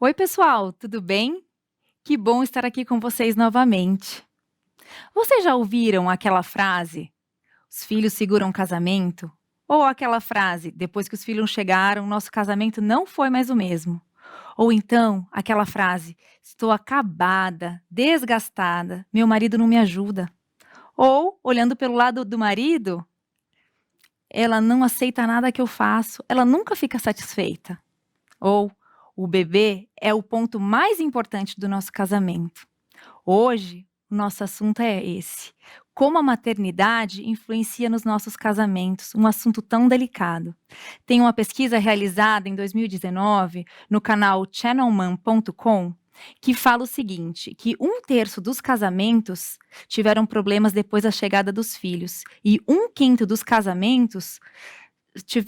Oi, pessoal, tudo bem? Que bom estar aqui com vocês novamente. Vocês já ouviram aquela frase: "Os filhos seguram o casamento"? Ou aquela frase: "Depois que os filhos chegaram, nosso casamento não foi mais o mesmo"? Ou então aquela frase: "Estou acabada, desgastada, meu marido não me ajuda". Ou, olhando pelo lado do marido: "Ela não aceita nada que eu faço, ela nunca fica satisfeita". Ou: "O bebê é o ponto mais importante do nosso casamento". Hoje, o nosso assunto é esse: como a maternidade influencia nos nossos casamentos, um assunto tão delicado. Tem uma pesquisa realizada em 2019 no canal channelman.com que fala o seguinte, que 1/3 dos casamentos tiveram problemas depois da chegada dos filhos e 1/5 dos casamentos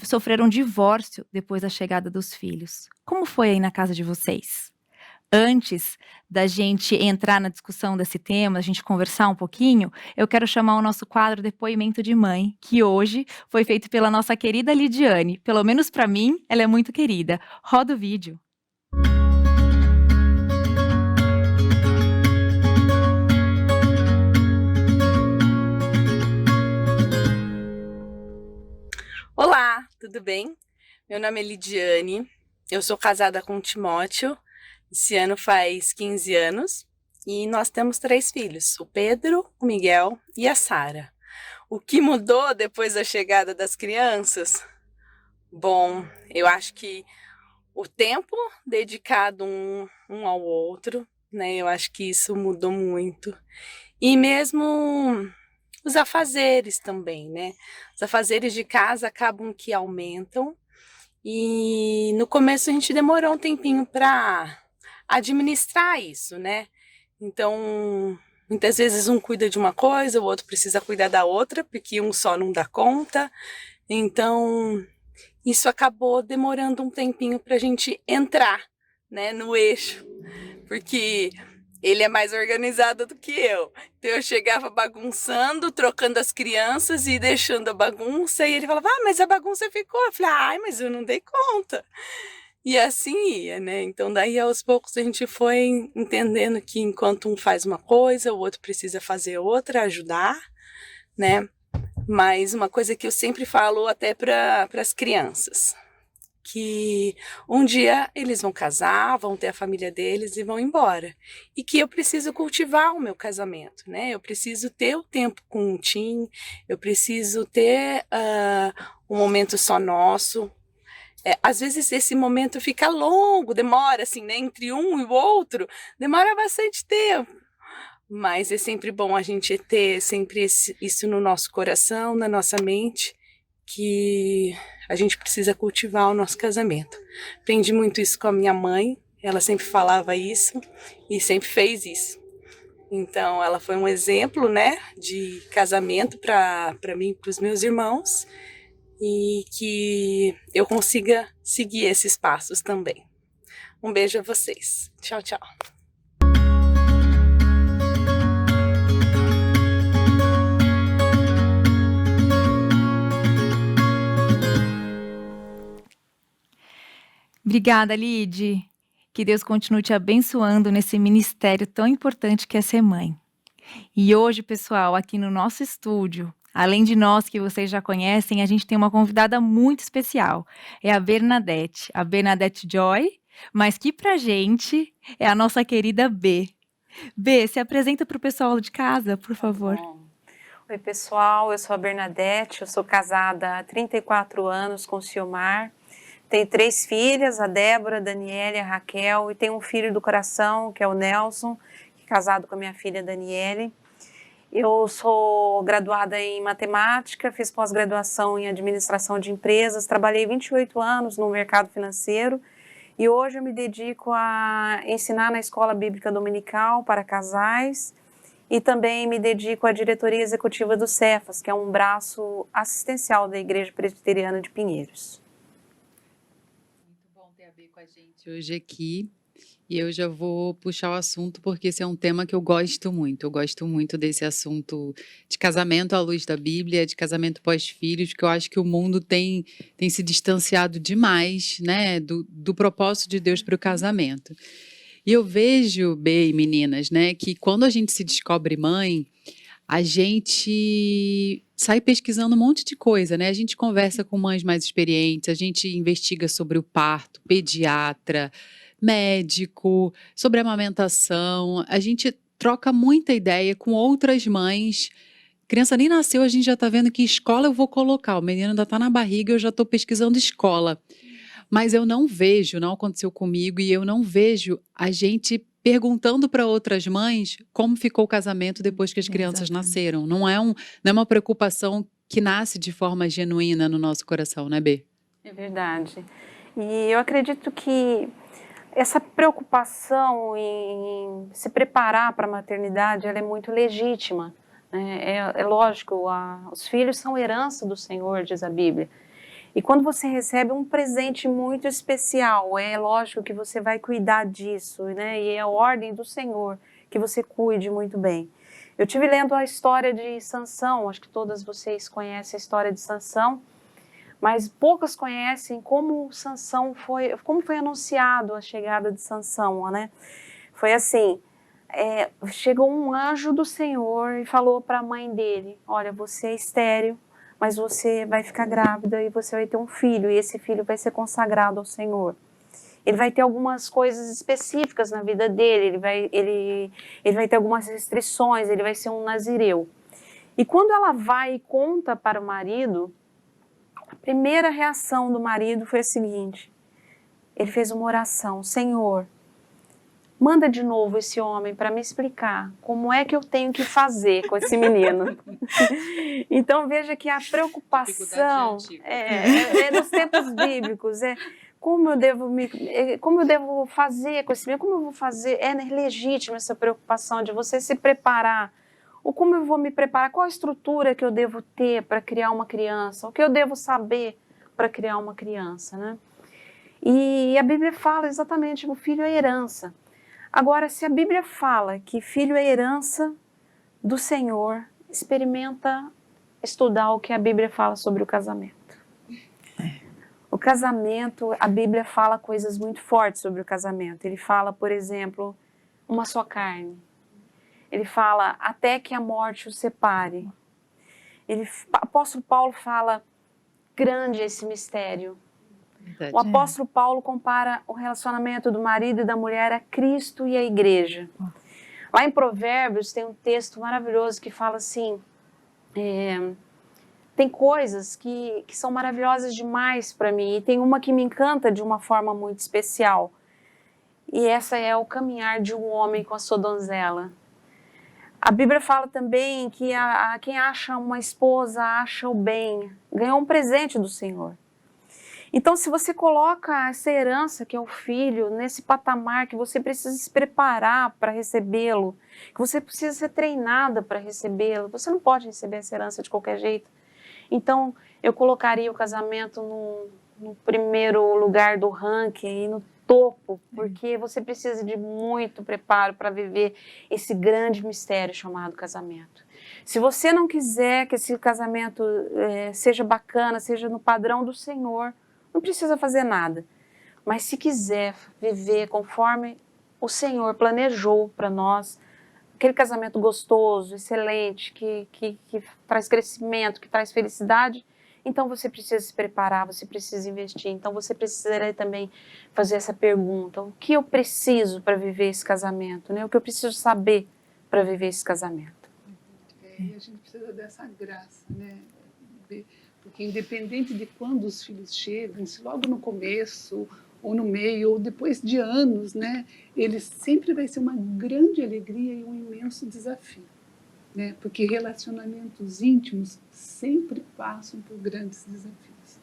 sofreram divórcio depois da chegada dos filhos. Como foi aí na casa de vocês? Antes da gente entrar na discussão desse tema, a gente conversar um pouquinho, eu quero chamar o nosso quadro Depoimento de Mãe, que hoje foi feito pela nossa querida Lidiane. Pelo menos para mim, ela é muito querida. Roda o vídeo. Olá, tudo bem? Meu nome é Lidiane, eu sou casada com o Timóteo, esse ano faz 15 anos e nós temos 3 filhos, o Pedro, o Miguel e a Sara. O que mudou depois da chegada das crianças? Bom, eu acho que o tempo dedicado um ao outro, né? Eu acho que isso mudou muito. E mesmo os afazeres também, né? Os afazeres de casa acabam que aumentam. E no começo a gente demorou um tempinho para administrar isso, né? Então, muitas vezes um cuida de uma coisa, o outro precisa cuidar da outra, porque um só não dá conta. Então, isso acabou demorando um tempinho para a gente entrar, né, no eixo, porque ele é mais organizado do que eu. Então eu chegava bagunçando, trocando as crianças e deixando a bagunça, e ele falava: "Ah, mas a bagunça ficou". Eu falei: "Ai, mas eu não dei conta". E assim ia, né? Então daí aos poucos a gente foi entendendo que enquanto um faz uma coisa, o outro precisa fazer outra, ajudar, né? Mas uma coisa que eu sempre falo até para as crianças, que um dia eles vão casar, vão ter a família deles e vão embora. E que eu preciso cultivar o meu casamento, né? Eu preciso ter o tempo com o Tim, eu preciso ter um momento só nosso. Às vezes esse momento fica longo, demora assim, né? Entre um e o outro, demora bastante tempo. Mas é sempre bom a gente ter sempre isso no nosso coração, na nossa mente, que a gente precisa cultivar o nosso casamento. Aprendi muito isso com a minha mãe, ela sempre falava isso e sempre fez isso. Então, ela foi um exemplo, né, de casamento para mim e para os meus irmãos, e que eu consiga seguir esses passos também. Um beijo a vocês. Tchau, tchau. Obrigada, Lid. Que Deus continue te abençoando nesse ministério tão importante que é ser mãe. E hoje, pessoal, aqui no nosso estúdio, além de nós que vocês já conhecem, a gente tem uma convidada muito especial. É a Bernadette Joy, mas que pra gente é a nossa querida B. B, se apresenta para o pessoal de casa, por favor. Bom. Oi, pessoal, eu sou a Bernadette, eu sou casada há 34 anos com o Ciomar. Tenho 3 filhas, a Débora, a Daniele, a Raquel, e tenho um filho do coração, que é o Nelson, que é casado com a minha filha Daniele. Eu sou graduada em matemática, fiz pós-graduação em administração de empresas, trabalhei 28 anos no mercado financeiro e hoje eu me dedico a ensinar na escola bíblica dominical para casais e também me dedico à diretoria executiva do Cefas, que é um braço assistencial da Igreja Presbiteriana de Pinheiros. Muito bom ter a B com a gente hoje aqui. E eu já vou puxar o assunto, porque esse é um tema que eu gosto muito. Eu gosto muito desse assunto de casamento à luz da Bíblia, de casamento pós-filhos, porque eu acho que o mundo tem se distanciado demais, né, do propósito de Deus para o casamento. E eu vejo, Bê e meninas, né, que quando a gente se descobre mãe, a gente sai pesquisando um monte de coisa, né? A gente conversa com mães mais experientes, a gente investiga sobre o parto, pediatra, médico, sobre amamentação. A gente troca muita ideia com outras mães. Criança nem nasceu, a gente já está vendo que escola eu vou colocar. O menino ainda está na barriga, eu já estou pesquisando escola. Mas eu não vejo, não aconteceu comigo, e eu não vejo a gente perguntando para outras mães como ficou o casamento depois que as crianças Exatamente. nasceram. Não é uma preocupação que nasce de forma genuína no nosso coração, né, Bê? É verdade. E eu acredito que essa preocupação em se preparar para a maternidade, ela é muito legítima, né? É lógico, os filhos são herança do Senhor, diz a Bíblia. E quando você recebe um presente muito especial, é lógico que você vai cuidar disso, né? E é a ordem do Senhor que você cuide muito bem. Eu tive lendo a história de Sansão, acho que todas vocês conhecem a história de Sansão, mas poucas conhecem como como foi anunciado a chegada de Sansão, né? Foi assim, chegou um anjo do Senhor e falou para a mãe dele: olha, você é estéril, mas você vai ficar grávida e você vai ter um filho, e esse filho vai ser consagrado ao Senhor. Ele vai ter algumas coisas específicas na vida dele, ele vai ter algumas restrições, ele vai ser um nazireu. E quando ela vai e conta para o marido, a primeira reação do marido foi a seguinte: ele fez uma oração: Senhor, manda de novo esse homem para me explicar como é que eu tenho que fazer com esse menino. Então veja que a preocupação é nos tempos bíblicos, como eu devo fazer com esse menino, como eu vou fazer, é legítima essa preocupação de você se preparar, ou como eu vou me preparar, qual a estrutura que eu devo ter para criar uma criança, o que eu devo saber para criar uma criança, né? E a Bíblia fala exatamente que o filho é herança. Agora, se a Bíblia fala que filho é herança do Senhor, experimenta estudar o que a Bíblia fala sobre o casamento. O casamento, a Bíblia fala coisas muito fortes sobre o casamento. Ele fala, por exemplo, uma só carne. Ele fala até que a morte os separe. O apóstolo Paulo fala, grande esse mistério. Verdade. O apóstolo Paulo compara o relacionamento do marido e da mulher a Cristo e a igreja. Lá em Provérbios tem um texto maravilhoso que fala assim, tem coisas que são maravilhosas demais para mim, e tem uma que me encanta de uma forma muito especial. E essa é o caminhar de um homem com a sua donzela. A Bíblia fala também que quem acha uma esposa acha o bem, ganhou um presente do Senhor. Então, se você coloca essa herança, que é o filho, nesse patamar que você precisa se preparar para recebê-lo, que você precisa ser treinada para recebê-lo, você não pode receber essa herança de qualquer jeito. Então, eu colocaria o casamento no primeiro lugar do ranking e no topo, porque você precisa de muito preparo para viver esse grande mistério chamado casamento. Se você não quiser que esse casamento seja bacana, seja no padrão do Senhor, não precisa fazer nada. Mas se quiser viver conforme o Senhor planejou para nós, aquele casamento gostoso, excelente, que traz crescimento, que traz felicidade, então você precisa se preparar, você precisa investir. Então você precisaria também fazer essa pergunta: o que eu preciso para viver esse casamento? Né? O que eu preciso saber para viver esse casamento? E a gente precisa dessa graça, né? Porque independente de quando os filhos chegam, se logo no começo, ou no meio, ou depois de anos, né? Ele sempre vai ser uma grande alegria e um imenso desafio. Né? Porque relacionamentos íntimos sempre passam por grandes desafios,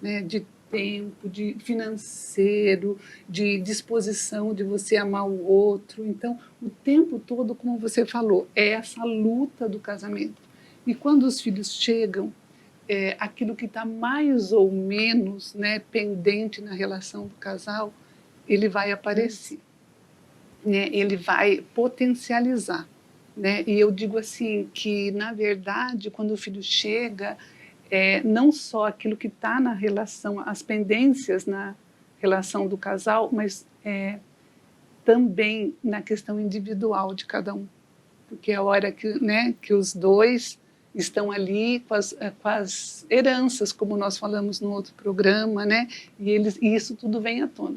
né? De tempo, de financeiro, de disposição de você amar o outro. Então, o tempo todo, como você falou, é essa luta do casamento. E quando os filhos chegam, aquilo que está mais ou menos, né, pendente na relação do casal, ele vai aparecer. né, ele vai potencializar, né? E eu digo assim que, na verdade, quando o filho chega, não só aquilo que está na relação, as pendências na relação do casal, mas também na questão individual de cada um, porque é a hora que, né, que os dois estão ali com as heranças, como nós falamos no outro programa, né? E isso tudo vem à tona.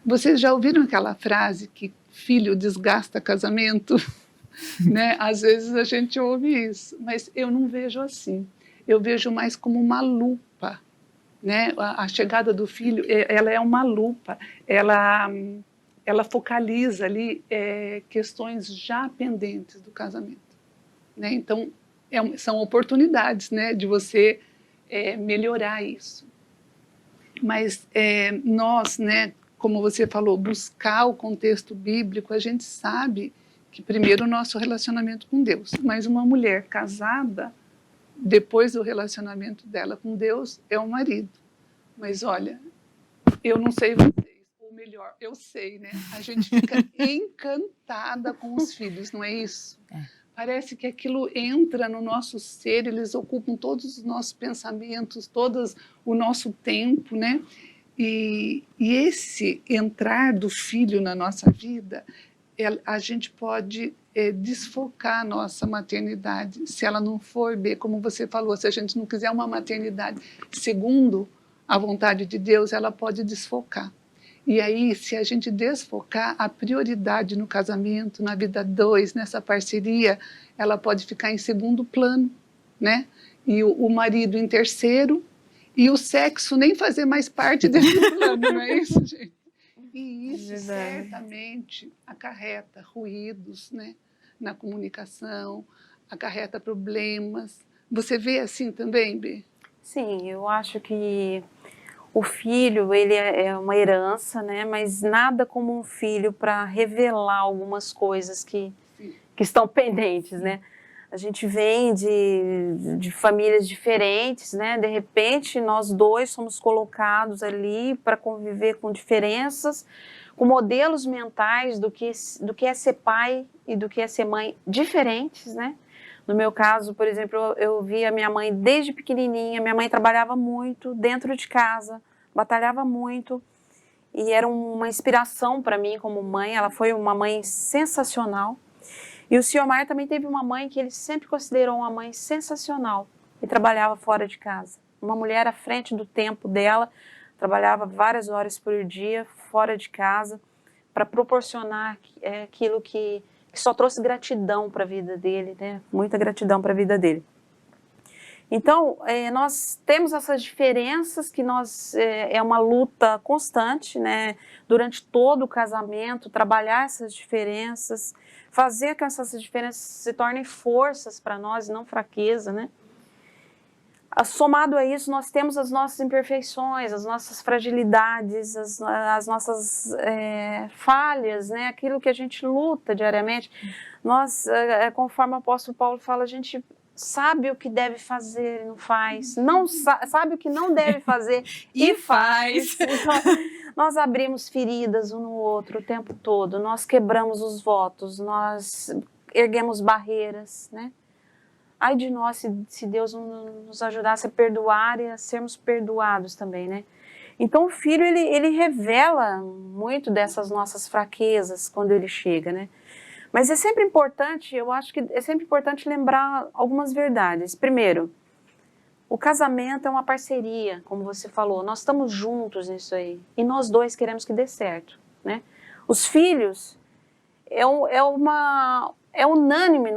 Vocês já ouviram aquela frase que filho desgasta casamento? Né? Às vezes a gente ouve isso, mas eu não vejo assim. Eu vejo mais como uma lupa, né? A chegada do filho, ela é uma lupa. Ela focaliza ali questões já pendentes do casamento, né? Então são oportunidades, né, de você melhorar isso. Mas nós, né, como você falou, buscar o contexto bíblico, a gente sabe que primeiro o nosso relacionamento com Deus, mas uma mulher casada, depois do relacionamento dela com Deus, é o marido. Mas olha, eu não sei vocês, ou melhor, eu sei, né? A gente fica encantada com os filhos, não é isso? Parece que aquilo entra no nosso ser, eles ocupam todos os nossos pensamentos, todo o nosso tempo, né? E esse entrar do filho na nossa vida, a gente pode desfocar a nossa maternidade, se ela não for bem, como você falou, se a gente não quiser uma maternidade segundo a vontade de Deus, ela pode desfocar. E aí, se a gente desfocar, a prioridade no casamento, na vida dois, nessa parceria, ela pode ficar em segundo plano, né? E o marido em terceiro, e o sexo nem fazer mais parte desse plano, não é isso, gente? E isso certamente acarreta ruídos, né, na comunicação, acarreta problemas. Você vê assim também, Bê? Sim, eu acho que o filho, ele é uma herança, né? Mas nada como um filho para revelar algumas coisas que estão pendentes, né? A gente vem de famílias diferentes, né? De repente, nós dois somos colocados ali para conviver com diferenças, com modelos mentais do que é ser pai e do que é ser mãe diferentes, né? No meu caso, por exemplo, eu vi a minha mãe desde pequenininha. Minha mãe trabalhava muito dentro de casa, batalhava muito e era uma inspiração para mim como mãe. Ela foi uma mãe sensacional. E o Ciomar também teve uma mãe que ele sempre considerou uma mãe sensacional e trabalhava fora de casa. Uma mulher à frente do tempo dela, trabalhava várias horas por dia fora de casa para proporcionar aquilo que só trouxe gratidão para a vida dele, né? Muita gratidão para a vida dele. Então, nós temos essas diferenças que é uma luta constante, né? Durante todo o casamento, trabalhar essas diferenças, fazer com que essas diferenças se tornem forças para nós e não fraqueza, né? Somado a isso, nós temos as nossas imperfeições, as nossas fragilidades, as nossas falhas, né? Aquilo que a gente luta diariamente. Nós, conforme o apóstolo Paulo fala, a gente sabe o que deve fazer e não faz, não sabe o que não deve fazer e faz. Então, nós abrimos feridas um no outro o tempo todo, nós quebramos os votos, nós erguemos barreiras, né? Ai de nós se Deus não nos ajudasse a perdoar e a sermos perdoados também, né? Então o filho, ele revela muito dessas nossas fraquezas quando ele chega, né? Mas é sempre importante, eu acho que é sempre importante lembrar algumas verdades. Primeiro, o casamento é uma parceria, como você falou, nós estamos juntos nisso aí, e nós dois queremos que dê certo, né? Os filhos é unânime,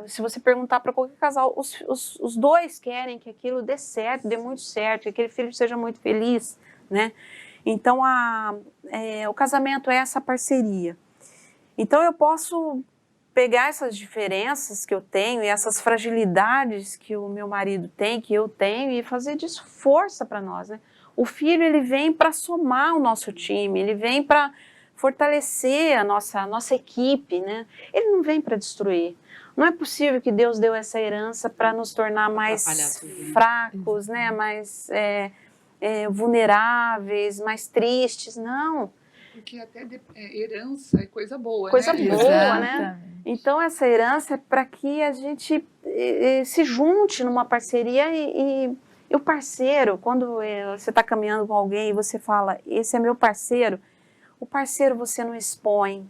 se você perguntar para qualquer casal, os dois querem que aquilo dê certo, dê muito certo, que aquele filho seja muito feliz, né? Então, o casamento é essa parceria. Então, eu posso pegar essas diferenças que eu tenho e essas fragilidades que o meu marido tem, que eu tenho, e fazer disso força para nós, né? O filho, ele vem para somar o nosso time, ele vem para fortalecer a nossa equipe, né? Ele não vem para destruir. Não é possível que Deus deu essa herança para nos tornar mais fracos, né? Mais vulneráveis, mais tristes. Não. porque até herança é coisa boa, Coisa né? boa, né? Exatamente. Então, essa herança é para que a gente se junte numa parceria e o parceiro, quando você está caminhando com alguém e você fala, esse é meu parceiro, o parceiro você não expõe,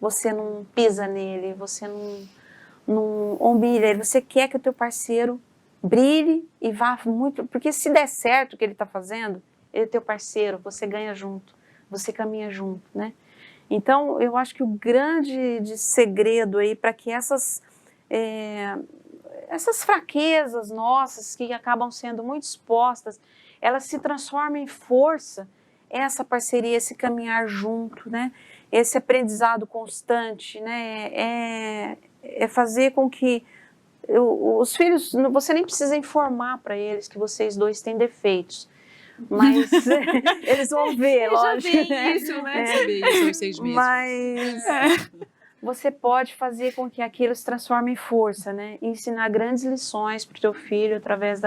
você não pisa nele, você não humilha ele, você quer que o teu parceiro brilhe e vá muito, porque se der certo o que ele está fazendo, ele é teu parceiro, você ganha junto, você caminha junto, né? Então, eu acho que o grande segredo aí para que essas fraquezas nossas que acabam sendo muito expostas, elas se transformem em força, essa parceria, esse caminhar junto, né? Esse aprendizado constante, né? É fazer com que os filhos, você nem precisa informar para eles que vocês dois têm defeitos, mas eles vão ver, lógico. Já vem isso, né? Saber isso aos 6 meses. Mas você pode fazer com que aquilo se transforme em força, né? E ensinar grandes lições para o teu filho através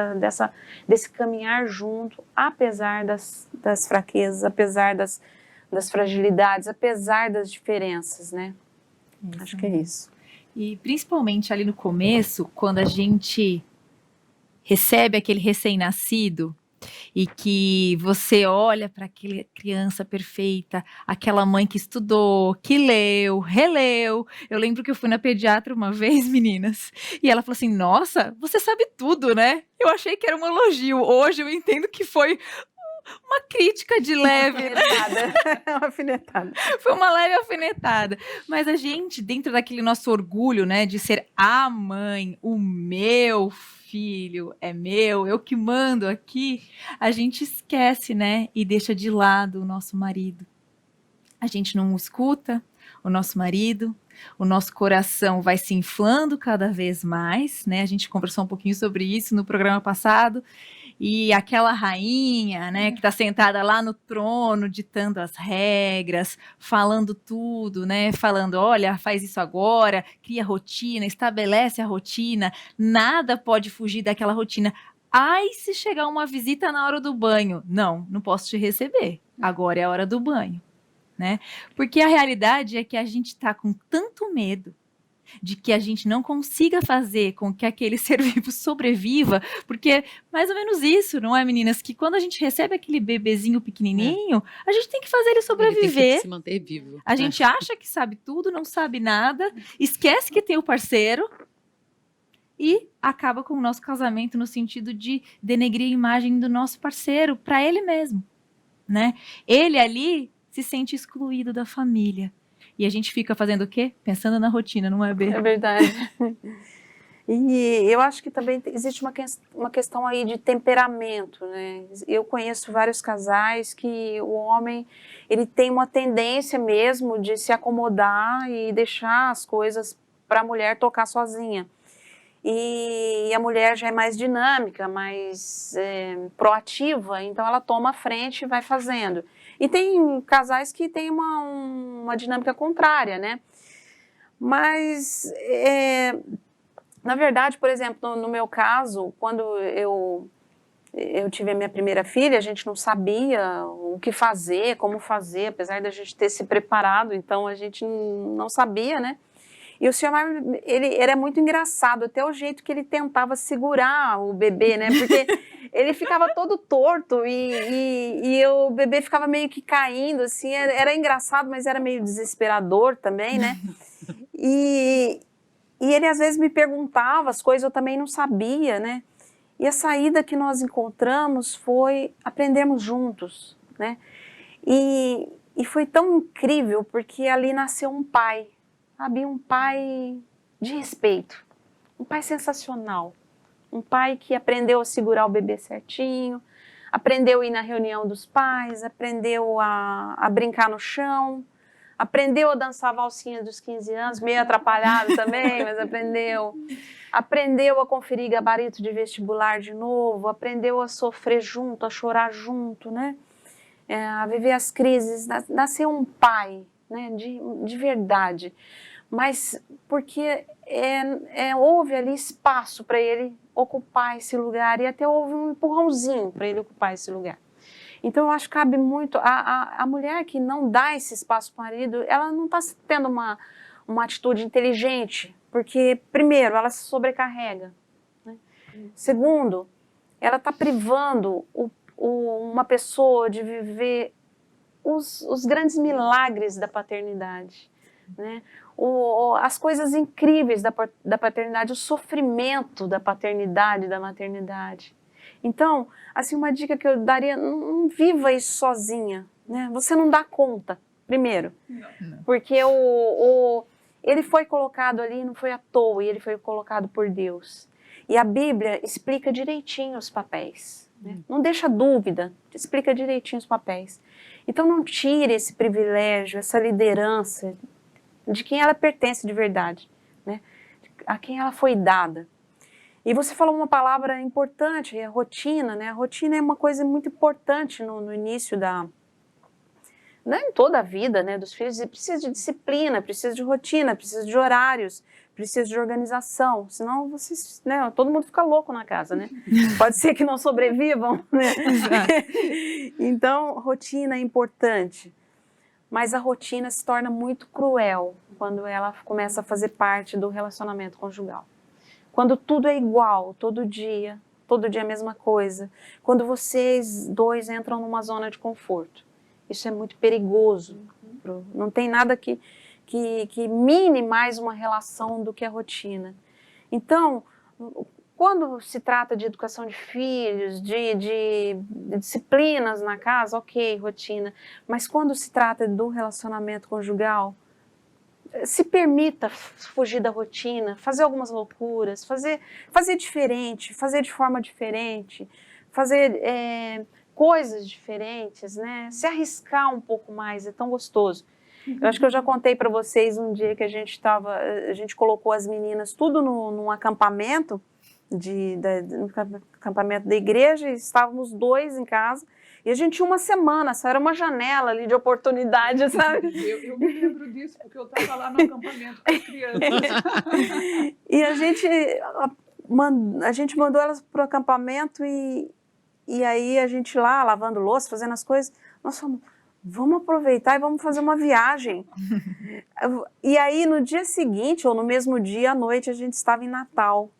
desse caminhar junto, apesar das fraquezas, apesar das fragilidades, apesar das diferenças, né? Isso. Acho que é isso. E principalmente ali no começo, quando a gente recebe aquele recém-nascido e que você olha para aquela criança perfeita, aquela mãe que estudou, que leu, releu. Eu lembro que eu fui na pediatra uma vez, meninas, e ela falou assim: nossa, você sabe tudo, né? Eu achei que era um elogio. Hoje eu entendo que foi uma crítica de leve, né? Uma alfinetada. Foi uma leve alfinetada. Mas a gente, dentro daquele nosso orgulho, né, de ser a mãe, o meu filho é meu, eu que mando aqui, a gente esquece, né, e deixa de lado o nosso marido. A gente não escuta o nosso marido, o nosso coração vai se inflando cada vez mais, né? A gente conversou um pouquinho sobre isso no programa passado. E aquela rainha, né, que está sentada lá no trono, ditando as regras, falando tudo, né, falando, olha, faz isso agora, cria rotina, estabelece a rotina, nada pode fugir daquela rotina. Ai, se chegar uma visita na hora do banho, não posso te receber, agora é a hora do banho, né? Porque a realidade é que a gente está com tanto medo de que a gente não consiga fazer com que aquele ser vivo sobreviva, porque mais ou menos isso, não é, meninas? Que quando a gente recebe aquele bebezinho pequenininho, a gente tem que fazer ele Ele tem sobreviver. que se manter vivo. A gente acha que sabe tudo, não sabe nada, esquece que tem o parceiro e acaba com o nosso casamento no sentido de denegrir a imagem do nosso parceiro para ele mesmo, né? Ele ali se sente excluído da família. E a gente fica fazendo o quê? Pensando na rotina, não é, Bê? É verdade. E eu acho que também existe uma questão aí de temperamento, né? Eu conheço vários casais que o homem, ele tem uma tendência mesmo de se acomodar e deixar as coisas para a mulher tocar sozinha. E a mulher já é mais dinâmica, mais proativa, então ela toma a frente e vai fazendo. E tem casais que têm uma dinâmica contrária, né? Mas, na verdade, por exemplo, no meu caso, quando eu tive a minha primeira filha, a gente não sabia o que fazer, como fazer, apesar da gente ter se preparado, então a gente não sabia, né? E o senhor, ele era muito engraçado, até o jeito que ele tentava segurar o bebê, né? Porque ele ficava todo torto e o bebê ficava meio que caindo, assim. Era engraçado, mas era meio desesperador também, né? E ele às vezes me perguntava as coisas, eu também não sabia, né? E a saída que nós encontramos foi aprendermos juntos, né? E foi tão incrível, porque ali nasceu um pai. Sabe, um pai de respeito, um pai sensacional, um pai que aprendeu a segurar o bebê certinho, aprendeu a ir na reunião dos pais, aprendeu a brincar no chão, aprendeu a dançar a valsinha dos 15 anos, meio atrapalhado também, mas aprendeu a conferir gabarito de vestibular de novo, aprendeu a sofrer junto, a chorar junto, né? A viver as crises, nasceu um pai, né, de verdade, mas porque houve ali espaço para ele ocupar esse lugar e até houve um empurrãozinho para ele ocupar esse lugar. Então, eu acho que cabe muito... A mulher que não dá esse espaço para o marido, ela não está tendo uma atitude inteligente, porque, primeiro, ela se sobrecarrega, né? Segundo, ela está privando uma pessoa de viver os grandes milagres da paternidade, né? As coisas incríveis da paternidade, o sofrimento da paternidade, da maternidade. Então, assim, uma dica que eu daria, não viva isso sozinha, né? Você não dá conta, primeiro, porque ele foi colocado ali, não foi à toa, e ele foi colocado por Deus. E a Bíblia explica direitinho os papéis, né? Não deixa dúvida, explica direitinho os papéis. Então não tire esse privilégio, essa liderança de quem ela pertence de verdade, né? A quem ela foi dada. E você falou uma palavra importante, a rotina, né? A rotina é uma coisa muito importante no início não em toda a vida, né, dos filhos. Precisa de disciplina, precisa de rotina, precisa de horários, precisa de organização, senão vocês, né, todo mundo fica louco na casa, né? Pode ser que não sobrevivam, né? Então, rotina é importante, mas a rotina se torna muito cruel quando ela começa a fazer parte do relacionamento conjugal. Quando tudo é igual, todo dia a mesma coisa, quando vocês dois entram numa zona de conforto. Isso é muito perigoso. Não tem nada que mine mais uma relação do que a rotina. Então, quando se trata de educação de filhos, de disciplinas na casa, ok, rotina. Mas quando se trata do relacionamento conjugal, se permita fugir da rotina, fazer algumas loucuras, fazer diferente, fazer de forma diferente, fazer coisas diferentes, né? Se arriscar um pouco mais, é tão gostoso. Eu acho que eu já contei para vocês um dia que a gente colocou as meninas tudo num acampamento, no acampamento da igreja, e estávamos 2 em casa, e a gente tinha uma semana, só era uma janela ali de oportunidade, sabe? Eu me lembro disso, porque eu estava lá no acampamento com as crianças. E a gente mandou elas para o acampamento e aí a gente lá, lavando louça, fazendo as coisas, nós falamos, vamos aproveitar e vamos fazer uma viagem. E aí no dia seguinte, ou no mesmo dia, à noite, a gente estava em Natal,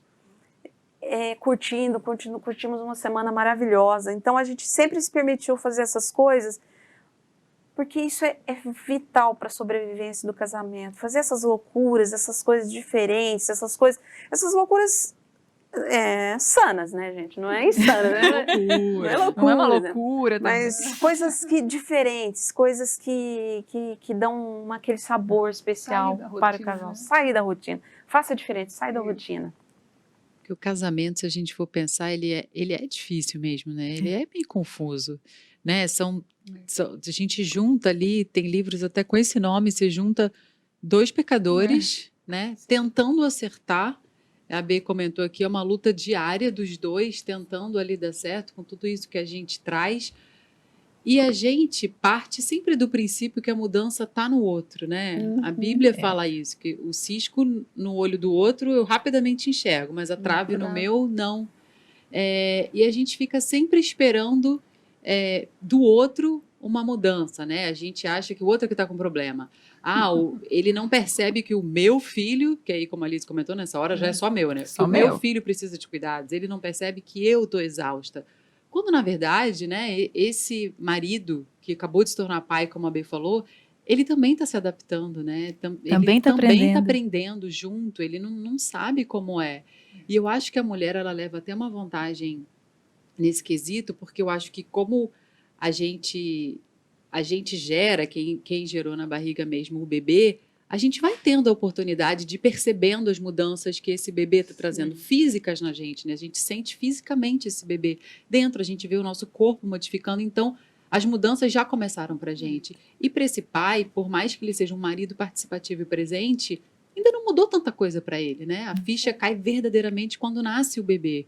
curtimos uma semana maravilhosa. Então a gente sempre se permitiu fazer essas coisas, porque isso é vital para a sobrevivência do casamento. Fazer essas loucuras, essas coisas diferentes, essas loucuras sanas, né, gente? Não é insana, né? Não é loucura. Não é uma loucura. Mas coisas diferentes, coisas que dão aquele sabor especial para o casal. Né? Sair da rotina. Faça diferente, sai da rotina. Porque o casamento, se a gente for pensar, ele é difícil mesmo, né? Ele é meio confuso, né? A gente junta ali, tem livros até com esse nome, você junta 2 pecadores, né? Tentando acertar. A B comentou aqui, é uma luta diária dos 2, tentando ali dar certo com tudo isso que a gente traz. E a gente parte sempre do princípio que a mudança está no outro, né? A Bíblia fala isso, que o cisco no olho do outro eu rapidamente enxergo, mas a trave no meu, não. E a gente fica sempre esperando do outro uma mudança, né? A gente acha que o outro é que está com problema. Ele não percebe que o meu filho, que aí como a Alice comentou, nessa hora já é só meu, né? Que o meu filho precisa de cuidados, ele não percebe que eu estou exausta. Quando, na verdade, né, esse marido que acabou de se tornar pai, como a B falou, ele também está se adaptando, né? Também está aprendendo junto, ele não sabe como é. E eu acho que a mulher, ela leva até uma vantagem nesse quesito, porque eu acho que como a gente gera, quem gerou na barriga mesmo o bebê, a gente vai tendo a oportunidade de ir percebendo as mudanças que esse bebê está trazendo físicas na gente, né? A gente sente fisicamente esse bebê dentro, a gente vê o nosso corpo modificando, então as mudanças já começaram para a gente. E para esse pai, por mais que ele seja um marido participativo e presente, ainda não mudou tanta coisa para ele, né? A ficha cai verdadeiramente quando nasce o bebê.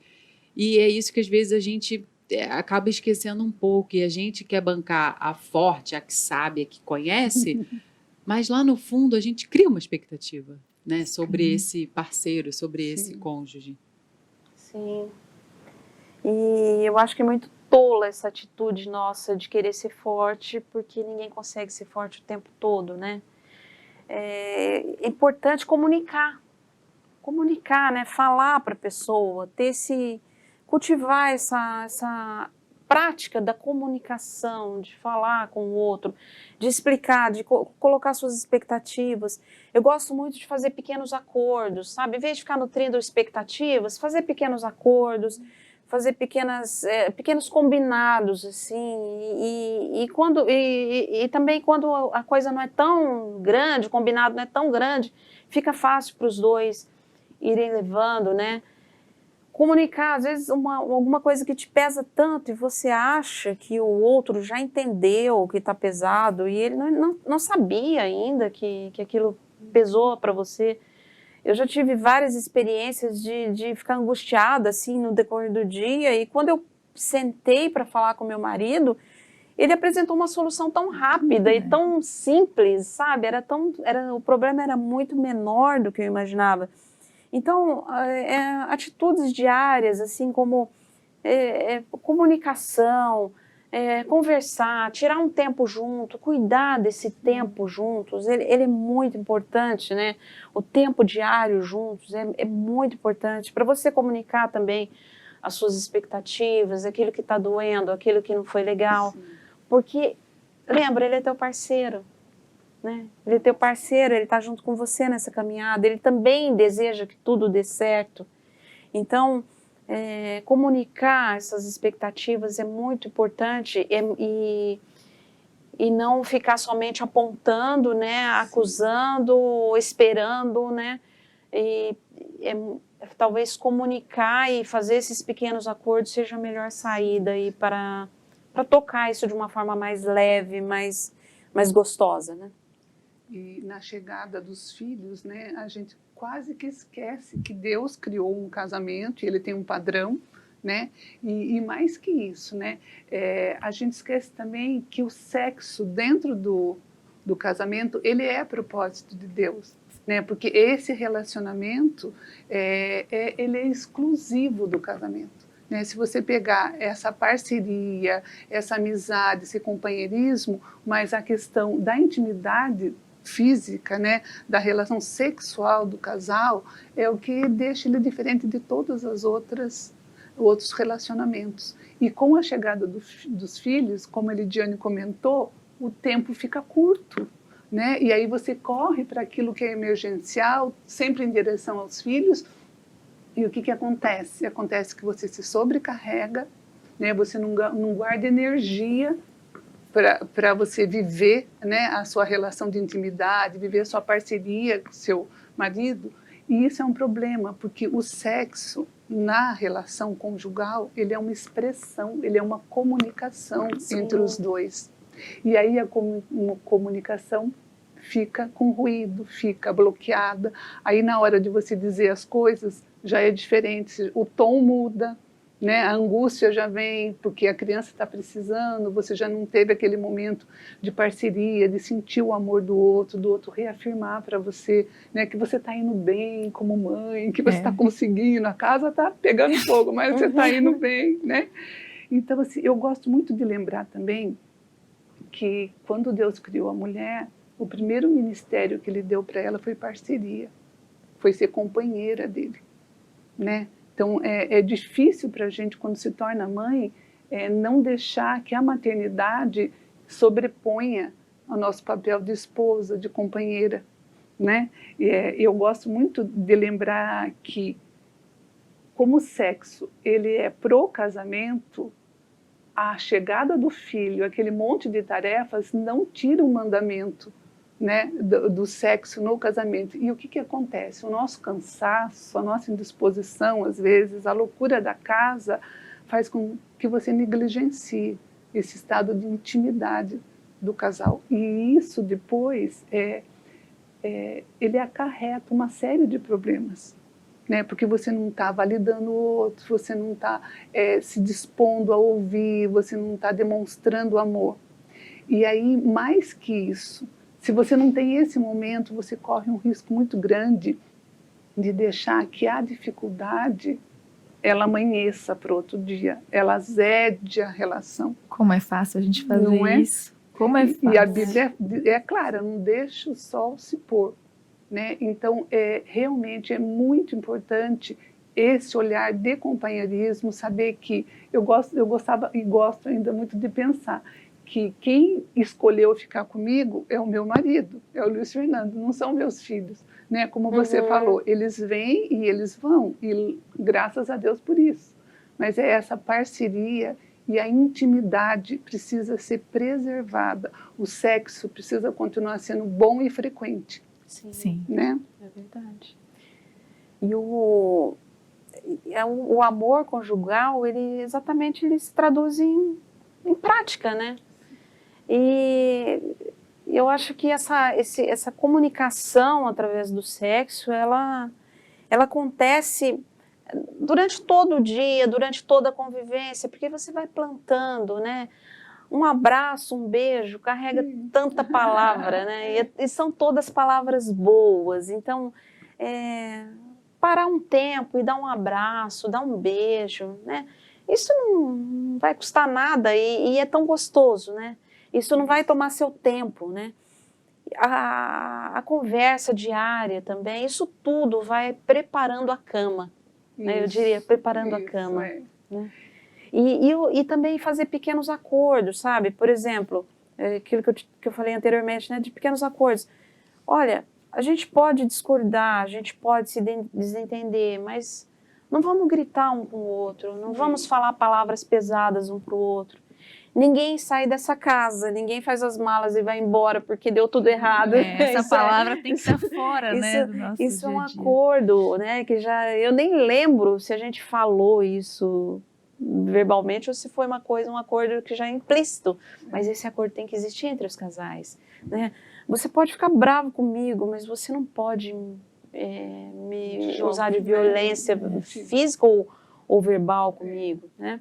E é isso que às vezes a gente acaba esquecendo um pouco, e a gente quer bancar a forte, a que sabe, a que conhece, mas lá no fundo a gente cria uma expectativa, né, sobre esse parceiro, sobre esse cônjuge. Sim. E eu acho que tola essa atitude nossa de querer ser forte, porque ninguém consegue ser forte o tempo todo, né? É importante comunicar, né? Falar para a pessoa, cultivar essa prática da comunicação, de falar com o outro, de explicar, de colocar suas expectativas. Eu gosto muito de fazer pequenos acordos, sabe? Em vez de ficar nutrindo expectativas, fazer pequenos acordos, fazer pequenos combinados, assim, e também quando a coisa não é tão grande, o combinado não é tão grande, fica fácil para os dois irem levando, né? Comunicar, às vezes, alguma coisa que te pesa tanto e você acha que o outro já entendeu que está pesado e ele não sabia ainda que aquilo pesou para você. Eu já tive várias experiências de ficar angustiada assim no decorrer do dia, e quando eu sentei para falar com meu marido, ele apresentou uma solução tão rápida e tão simples, sabe? O problema era muito menor do que eu imaginava. Então, atitudes diárias, assim como comunicação, conversar, tirar um tempo junto, cuidar desse tempo juntos, ele é muito importante, né? O tempo diário juntos é muito importante para você comunicar também as suas expectativas, aquilo que está doendo, aquilo que não foi legal. Sim. Porque, lembra, ele é teu parceiro. Né? Ele é teu parceiro, ele está junto com você nessa caminhada, ele também deseja que tudo dê certo. Então, comunicar essas expectativas é muito importante e não ficar somente apontando, né, acusando, esperando, né, talvez comunicar e fazer esses pequenos acordos seja a melhor saída aí para tocar isso de uma forma mais leve, mais gostosa, né? E na chegada dos filhos, né, a gente quase que esquece que Deus criou um casamento e ele tem um padrão, né? E mais que isso, né, a gente esquece também que o sexo dentro do casamento, ele é propósito de Deus, né? Porque esse relacionamento, ele é exclusivo do casamento. Né, se você pegar essa parceria, essa amizade, esse companheirismo, mas a questão da intimidade física, né, da relação sexual do casal, é o que deixa ele diferente de todas as outros relacionamentos. E com a chegada dos filhos, como a Lidiane comentou, o tempo fica curto, né? E aí você corre para aquilo que é emergencial, sempre em direção aos filhos. E o que acontece? Acontece que você se sobrecarrega, né? Você não guarda energia para você viver, né, a sua relação de intimidade, viver a sua parceria com seu marido. E isso é um problema, porque o sexo na relação conjugal, ele é uma expressão, ele é uma comunicação entre os dois. E aí a comunicação fica com ruído, fica bloqueada. Aí na hora de você dizer as coisas, já é diferente, o tom muda, né? A angústia já vem porque a criança está precisando, você já não teve aquele momento de parceria, de sentir o amor do outro reafirmar para você, né, que você está indo bem como mãe, que você está conseguindo, a casa está pegando fogo, mas você está indo bem, né? Então, assim, eu gosto muito de lembrar também que quando Deus criou a mulher, o primeiro ministério que ele deu para ela foi parceria, foi ser companheira dele, né? Então, é difícil para a gente, quando se torna mãe, não deixar que a maternidade sobreponha ao nosso papel de esposa, de companheira, né? Eu gosto muito de lembrar que, como o sexo ele é pro casamento, a chegada do filho, aquele monte de tarefas, não tira o mandamento, né, do sexo no casamento. E o que acontece? O nosso cansaço, a nossa indisposição, às vezes, a loucura da casa, faz com que você negligencie esse estado de intimidade do casal. E isso depois, ele acarreta uma série de problemas, né, porque você não está validando o outro, você não está se dispondo a ouvir, você não está demonstrando amor. E aí, mais que isso, se você não tem esse momento, você corre um risco muito grande de deixar que a dificuldade ela amanheça para outro dia, ela azede a relação. Como é fácil a gente fazer Não é? isso. Como é fácil. E a Bíblia é clara, não deixa o sol se pôr, né? Então, realmente é muito importante esse olhar de companheirismo, saber que eu gostava e gosto ainda muito de pensar que quem escolheu ficar comigo é o meu marido, é o Luiz Fernando, não são meus filhos, né? Como você falou, eles vêm e eles vão, e graças a Deus por isso. Mas é essa parceria e a intimidade precisa ser preservada. O sexo precisa continuar sendo bom e frequente, Sim. né? É verdade. E o amor conjugal, ele se traduz em prática, né? E eu acho que essa comunicação através do sexo, ela acontece durante todo o dia, durante toda a convivência, porque você vai plantando, né? Um abraço, um beijo, carrega tanta palavra, né? E são todas palavras boas. Então, parar um tempo e dar um abraço, dar um beijo, né? Isso não vai custar nada e é tão gostoso, né? Isso não vai tomar seu tempo, né? A conversa diária também, isso tudo vai preparando a cama, né? Eu diria, preparando a cama. Né? E também fazer pequenos acordos, sabe? Por exemplo, aquilo que eu falei anteriormente, né? De pequenos acordos. Olha, a gente pode discordar, a gente pode se desentender, mas não vamos gritar um com o outro, não vamos falar palavras pesadas um para o outro. Ninguém sai dessa casa, ninguém faz as malas e vai embora porque deu tudo errado. Essa palavra tem que estar fora, né, do nosso isso é um dia a dia. acordo, né? Que eu nem lembro se a gente falou isso verbalmente ou se foi um acordo que já é implícito. Mas esse acordo tem que existir entre os casais, né? Você pode ficar bravo comigo, mas você não pode me usar de violência física ou verbal comigo, né?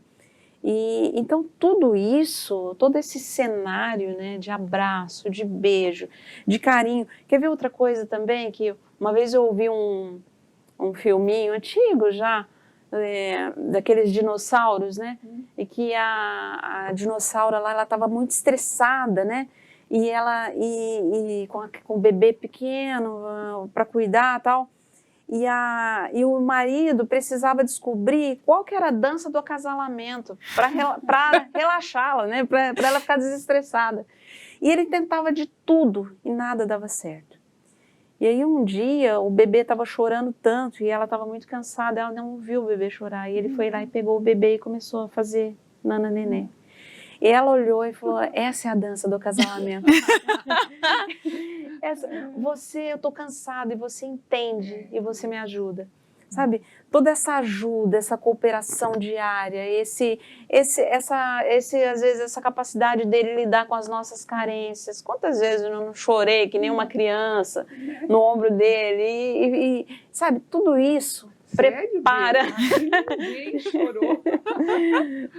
E então tudo isso, todo esse cenário, né, de abraço, de beijo, de carinho. Quer ver outra coisa também? Que uma vez eu ouvi um filminho antigo já, daqueles dinossauros, né? E que a dinossauro lá, ela estava muito estressada, né? E ela com o bebê pequeno para cuidar e tal. E o marido precisava descobrir qual que era a dança do acasalamento para relaxá-la, né? Para ela ficar desestressada. E ele tentava de tudo e nada dava certo. E aí um dia o bebê estava chorando tanto e ela estava muito cansada, ela não viu o bebê chorar. E ele foi lá e pegou o bebê e começou a fazer nana nenê. E ela olhou e falou, essa é a dança do acasalamento. Eu tô cansada e você entende e você me ajuda. Sabe? Toda essa ajuda, essa cooperação diária, às vezes essa capacidade dele lidar com as nossas carências. Quantas vezes eu não chorei que nem uma criança no ombro dele sabe? Tudo isso prepara. Ninguém chorou.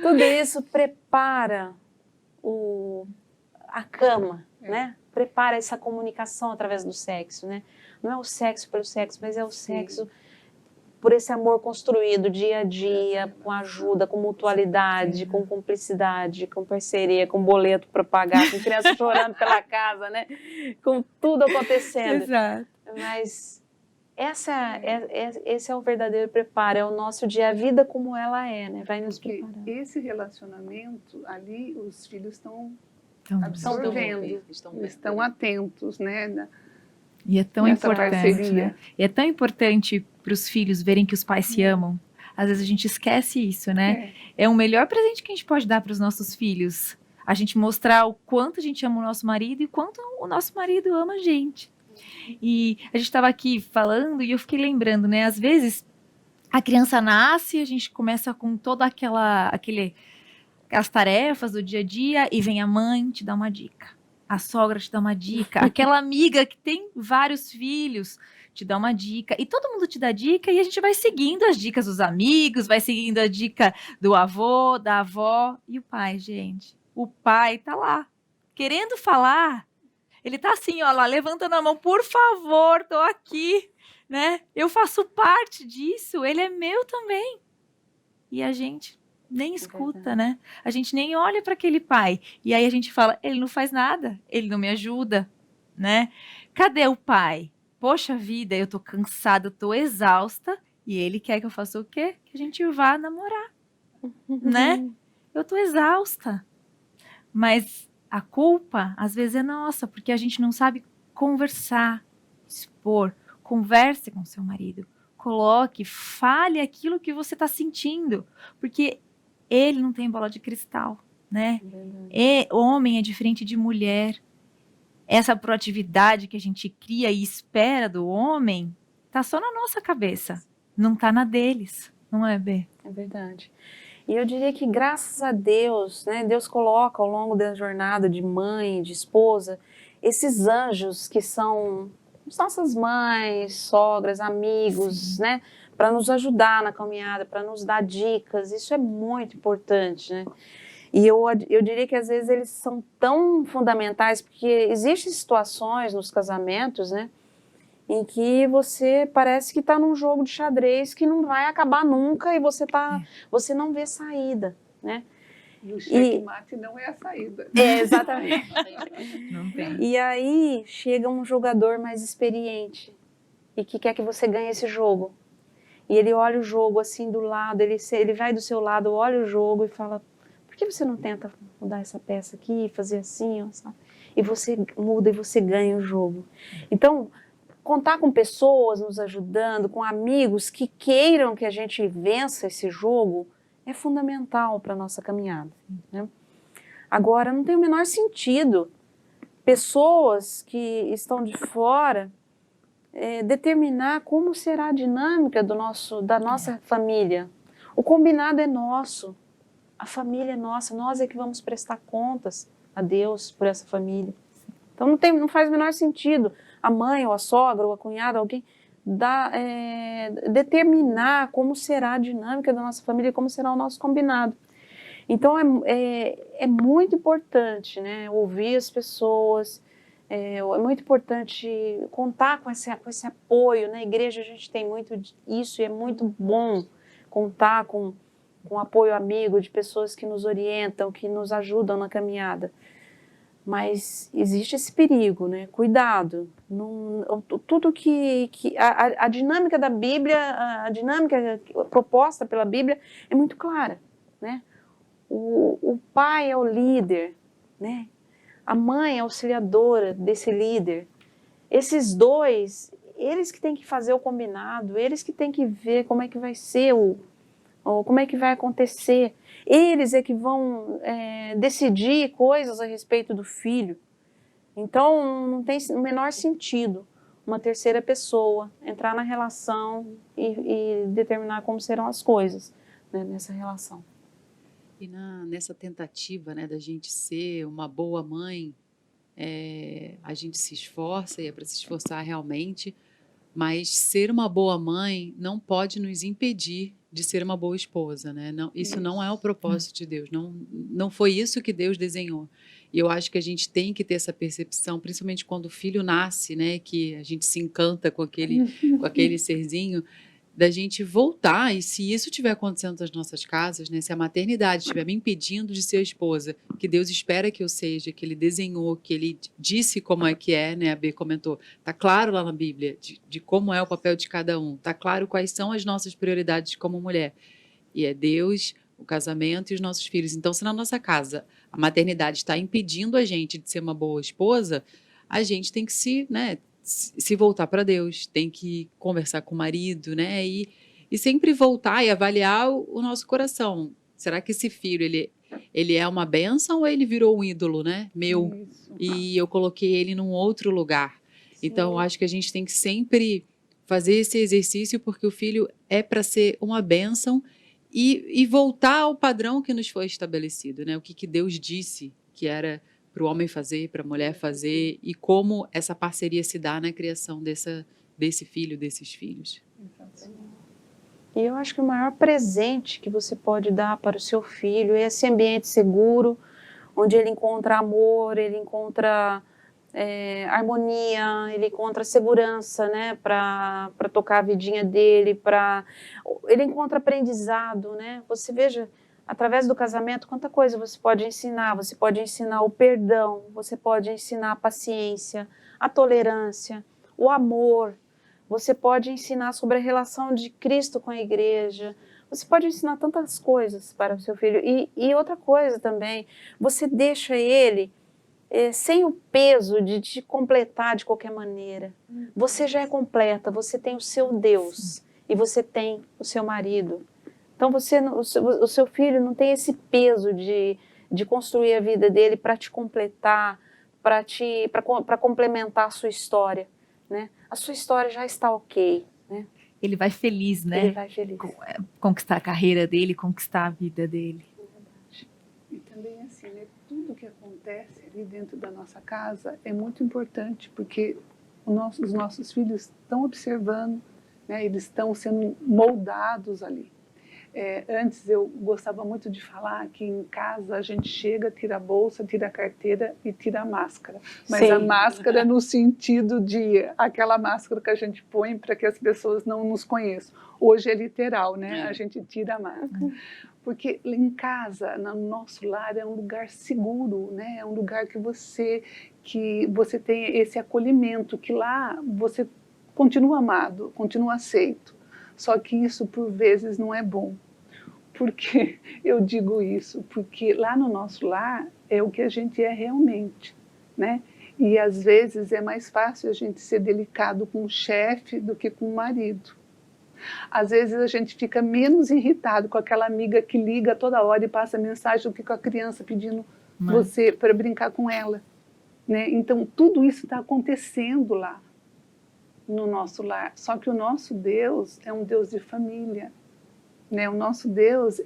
Tudo isso prepara a cama, né? Prepara essa comunicação através do sexo, né? Não é o sexo pelo sexo, mas é o sexo por esse amor construído dia a dia, com ajuda, com mutualidade, com cumplicidade, com parceria, com boleto para pagar, com criança chorando pela casa, né? Com tudo acontecendo. Exato. Mas esse é o verdadeiro preparo, é o nosso dia, a vida como ela é, né? Vai nos preparando. Esse relacionamento ali, os filhos estão Então, absorvendo, estão atentos, né? e é tão nessa importante, parceria. né? E é tão importante para os filhos verem que os pais se amam. Às vezes a gente esquece isso, né? É o melhor presente que a gente pode dar para os nossos filhos. A gente mostrar o quanto a gente ama o nosso marido e o quanto o nosso marido ama a gente. E a gente estava aqui falando e eu fiquei lembrando, né? Às vezes a criança nasce, a gente começa com toda aquelas tarefas do dia a dia e vem a mãe te dá uma dica. A sogra te dá uma dica. Aquela amiga que tem vários filhos te dá uma dica. E todo mundo te dá dica e a gente vai seguindo as dicas dos amigos, vai seguindo a dica do avô, da avó. E o pai, gente? O pai tá lá, querendo falar. Ele tá assim, ó, lá, levantando a mão. Por favor, tô aqui, né? Eu faço parte disso. Ele é meu também. e a gente nem escuta, verdade. né? A gente nem olha para aquele pai. E aí a gente fala, ele não faz nada, ele não me ajuda, né? Cadê o pai? Poxa vida, eu tô cansada, eu tô exausta, e ele quer que eu faça o quê? Que a gente vá namorar, né? Eu tô exausta. Mas a culpa, às vezes, é nossa, porque a gente não sabe conversar, expor. Converse com seu marido. Coloque, fale aquilo que você está sentindo. Porque ele não tem bola de cristal, né? Verdade. E homem é diferente de mulher. Essa proatividade que a gente cria e espera do homem tá só na nossa cabeça. Não tá na deles. Não é, Bê? É verdade. E eu diria que graças a Deus, né, Deus coloca ao longo da jornada de mãe, de esposa, esses anjos que são as nossas mães, sogras, amigos, né, para nos ajudar na caminhada, para nos dar dicas. Isso é muito importante, né? E eu diria que às vezes eles são tão fundamentais, porque existem situações nos casamentos, né, em que você parece que está num jogo de xadrez que não vai acabar nunca e você não vê saída, né? E o checkmate não é a saída. Exatamente. Não tem. E aí chega um jogador mais experiente e que quer que você ganhe esse jogo. E ele olha o jogo assim do lado, ele vai do seu lado, olha o jogo e fala, por que você não tenta mudar essa peça aqui, fazer assim, ó, sabe? E você muda e você ganha o jogo. Então, contar com pessoas nos ajudando, com amigos que queiram que a gente vença esse jogo, é fundamental para a nossa caminhada, né? Agora, não tem o menor sentido pessoas que estão de fora determinar como será a dinâmica da nossa família. O combinado é nosso, a família é nossa, nós é que vamos prestar contas a Deus por essa família. Então não faz o menor sentido a mãe ou a sogra ou a cunhada, alguém determinar como será a dinâmica da nossa família, como será o nosso combinado. Então é muito importante, né, ouvir as pessoas, é muito importante contar com esse apoio. Na igreja a gente tem muito isso e é muito bom contar com apoio amigo de pessoas que nos orientam, que nos ajudam na caminhada. Mas existe esse perigo, né? Cuidado. Tudo a dinâmica da Bíblia, a dinâmica proposta pela Bíblia é muito clara, né? O pai é o líder, né? A mãe é auxiliadora desse líder. Esses dois, eles que têm que fazer o combinado, eles que têm que ver como é que vai ser como é que vai acontecer. Eles é que vão decidir coisas a respeito do filho. Então, não tem o menor sentido uma terceira pessoa entrar na relação e determinar como serão as coisas, né, nessa relação. E nessa tentativa, né, da gente ser uma boa mãe, a gente se esforça, e é para se esforçar realmente, mas ser uma boa mãe não pode nos impedir de ser uma boa esposa, né? Não, isso não é o propósito de Deus, não foi isso que Deus desenhou. E eu acho que a gente tem que ter essa percepção, principalmente quando o filho nasce, né, que a gente se encanta com aquele serzinho, da gente voltar, e se isso estiver acontecendo nas nossas casas, né, se a maternidade estiver me impedindo de ser a esposa que Deus espera que eu seja, que Ele desenhou, que Ele disse como é que é, né, a Bê comentou, tá claro lá na Bíblia de como é o papel de cada um, tá claro quais são as nossas prioridades como mulher, e é Deus, o casamento e os nossos filhos. Então, se na nossa casa a maternidade está impedindo a gente de ser uma boa esposa, a gente tem que se voltar para Deus, tem que conversar com o marido, né? E sempre voltar e avaliar o nosso coração. Será que esse filho, ele é uma bênção ou ele virou um ídolo, né? Meu. Isso. E eu coloquei ele num outro lugar. Então, eu acho que a gente tem que sempre fazer esse exercício, porque o filho é para ser uma bênção e voltar ao padrão que nos foi estabelecido, né? O que Deus disse que era para o homem fazer, para a mulher fazer, e como essa parceria se dá na criação desse filho, desses filhos. E eu acho que o maior presente que você pode dar para o seu filho é esse ambiente seguro, onde ele encontra amor, ele encontra harmonia, ele encontra segurança, né, para tocar a vidinha dele, ele encontra aprendizado, né? Você veja, através do casamento, quanta coisa você pode ensinar o perdão, você pode ensinar a paciência, a tolerância, o amor, você pode ensinar sobre a relação de Cristo com a igreja, você pode ensinar tantas coisas para o seu filho. E outra coisa também, você deixa ele sem o peso de te completar de qualquer maneira. Você já é completa, você tem o seu Deus e você tem o seu marido. Então o seu filho não tem esse peso de construir a vida dele para te completar, para complementar a sua história, né? A sua história já está ok, né? Ele vai feliz, né? Ele vai feliz. Conquistar a carreira dele, conquistar a vida dele. E também assim, né, tudo que acontece ali dentro da nossa casa é muito importante, porque os nossos filhos estão observando, né, eles estão sendo moldados ali. Antes eu gostava muito de falar que em casa a gente chega, tira a bolsa, tira a carteira e tira a máscara. Mas Sim. a máscara no sentido de aquela máscara que a gente põe para que as pessoas não nos conheçam. Hoje é literal, né? A gente tira a máscara. Porque em casa, no nosso lar, é um lugar seguro, né? É um lugar que você tem esse acolhimento, que lá você continua amado, continua aceito. Só que isso, por vezes, não é bom. Por que eu digo isso? Porque lá no nosso lar é o que a gente é realmente, né? E às vezes é mais fácil a gente ser delicado com o chefe do que com o marido. Às vezes a gente fica menos irritado com aquela amiga que liga toda hora e passa mensagem do que com a criança pedindo você para brincar com ela, né? Então tudo isso está acontecendo lá no nosso lar. Só que o nosso Deus é um Deus de família, né? O nosso Deus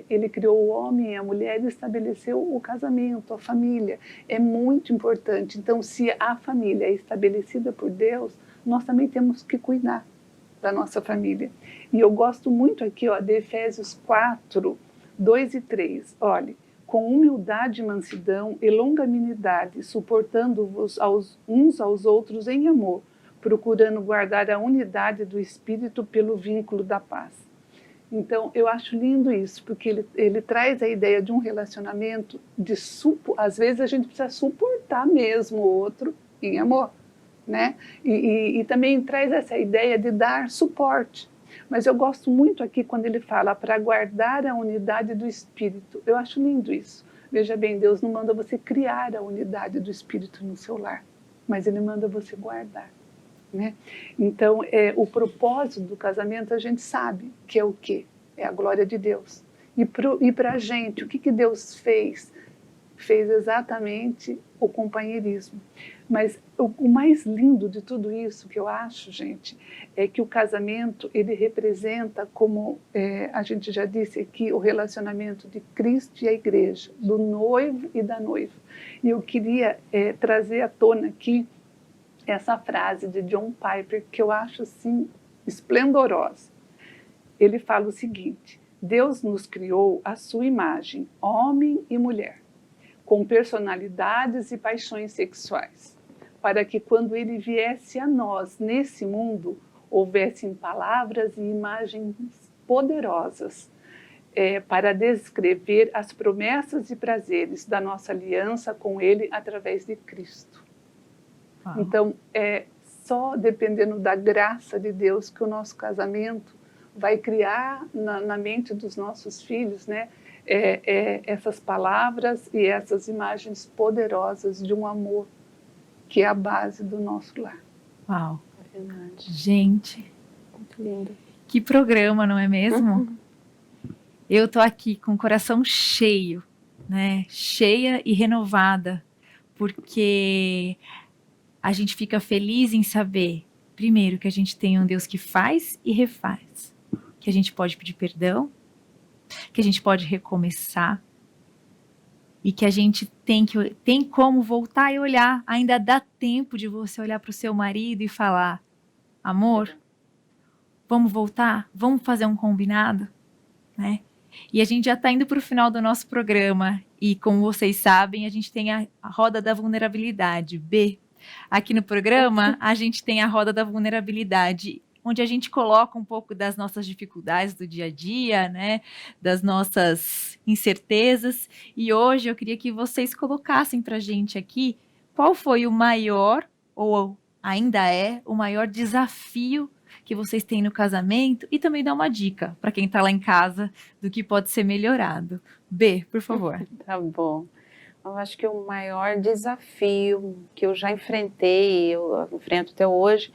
ele criou o homem e a mulher e estabeleceu o casamento, a família. É muito importante. Então, se a família é estabelecida por Deus, nós também temos que cuidar da nossa família. E eu gosto muito aqui, ó, de Efésios 4, 2 e 3. Olhe, com humildade e mansidão e longanimidade, suportando-vos uns aos outros em amor, procurando guardar a unidade do Espírito pelo vínculo da paz. Então, eu acho lindo isso, porque ele traz a ideia de um relacionamento às vezes a gente precisa suportar mesmo o outro em amor, né? E também traz essa ideia de dar suporte. Mas eu gosto muito aqui quando ele fala para guardar a unidade do Espírito. Eu acho lindo isso. Veja bem, Deus não manda você criar a unidade do Espírito no seu lar, mas Ele manda você guardar, né? Então, o propósito do casamento a gente sabe que é o quê? É a glória de Deus. E para a gente, o que Deus fez? Fez exatamente o companheirismo. Mas o mais lindo de tudo isso que eu acho, gente, é que o casamento, ele representa, como a gente já disse aqui, o relacionamento de Cristo e a igreja, do noivo e da noiva. E eu queria trazer à tona aqui essa frase de John Piper, que eu acho assim esplendorosa. Ele fala o seguinte: Deus nos criou à sua imagem, homem e mulher, com personalidades e paixões sexuais, para que quando ele viesse a nós nesse mundo, houvessem palavras e imagens poderosas para descrever as promessas e prazeres da nossa aliança com ele através de Cristo. Então, é só dependendo da graça de Deus que o nosso casamento vai criar na mente dos nossos filhos, né? Essas palavras e essas imagens poderosas de um amor que é a base do nosso lar. Uau! É verdade. Gente, Muito lindo. que programa, não é mesmo? Eu tô aqui com o coração cheio, né? Cheia e renovada, porque a gente fica feliz em saber, primeiro, que a gente tem um Deus que faz e refaz, que a gente pode pedir perdão, que a gente pode recomeçar e que a gente tem como voltar e olhar. Ainda dá tempo de você olhar para o seu marido e falar: amor, vamos voltar? Vamos fazer um combinado? Né? E a gente já está indo para o final do nosso programa E como vocês sabem, a gente tem a roda da vulnerabilidade. B. Aqui no programa, a gente tem a roda da vulnerabilidade, onde a gente coloca um pouco das nossas dificuldades do dia a dia, né? Das nossas incertezas. E hoje eu queria que vocês colocassem para a gente aqui qual foi o maior, ou ainda é, o maior desafio que vocês têm no casamento e também dar uma dica para quem está lá em casa do que pode ser melhorado. B, por favor. Tá bom. Eu acho que o maior desafio que eu já enfrentei, eu enfrento até hoje,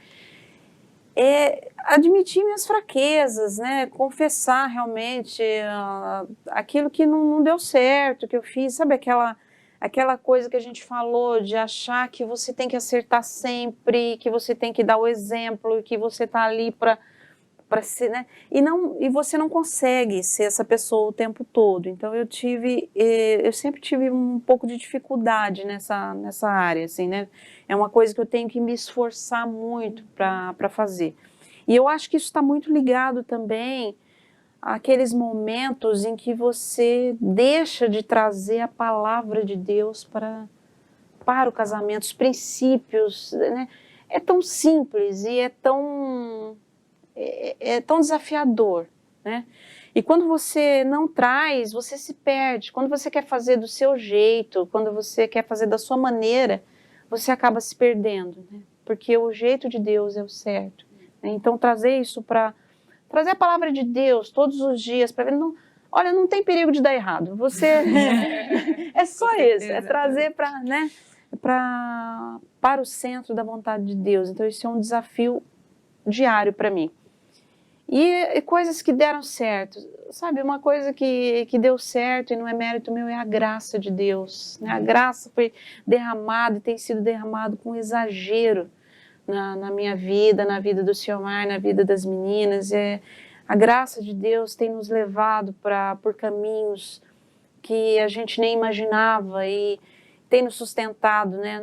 é admitir minhas fraquezas, né? Confessar realmente aquilo que não deu certo, que eu fiz, sabe aquela coisa que a gente falou de achar que você tem que acertar sempre, que você tem que dar o exemplo, que você está ali para ser, né? E você não consegue ser essa pessoa o tempo todo. Então eu sempre tive um pouco de dificuldade nessa área, assim, né? É uma coisa que eu tenho que me esforçar muito para fazer. E eu acho que isso está muito ligado também àqueles momentos em que você deixa de trazer a palavra de Deus para o casamento, os princípios, né? É tão simples e é tão desafiador, né? E quando você não traz, você se perde. Quando você quer fazer do seu jeito, quando você quer fazer da sua maneira, você acaba se perdendo, né? Porque o jeito de Deus é o certo, né? Então trazer isso trazer a palavra de Deus todos os dias para ver, olha, não tem perigo de dar errado. Você é só isso, é trazer para o centro da vontade de Deus. Então isso é um desafio diário para mim. E coisas que deram certo, sabe, uma coisa que deu certo e não é mérito meu é a graça de Deus, né? A graça foi derramada e tem sido derramado com exagero na minha vida, na vida do Ciomar, na vida das meninas. A graça de Deus tem nos levado por caminhos que a gente nem imaginava e tem nos sustentado, né?